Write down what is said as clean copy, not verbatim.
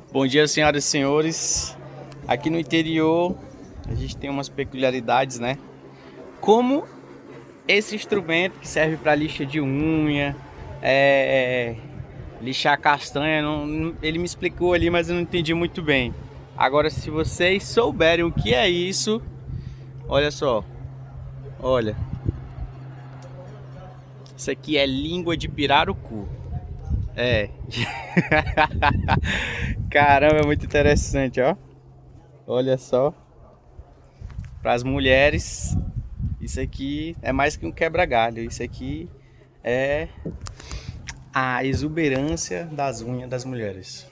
Bom dia, senhoras e senhores. Aqui no interior a gente tem umas peculiaridades, né? Como esse instrumento que serve para lixa de unha, lixar castanha, ele me explicou ali, mas eu não entendi muito bem. Agora, se vocês souberem o que é isso, olha só, olha, isso aqui é língua de pirarucu. É, caramba, é muito interessante, ó. Olha só, para as mulheres. Isso aqui é mais que um quebra-galho. Isso aqui é a exuberância das unhas das mulheres.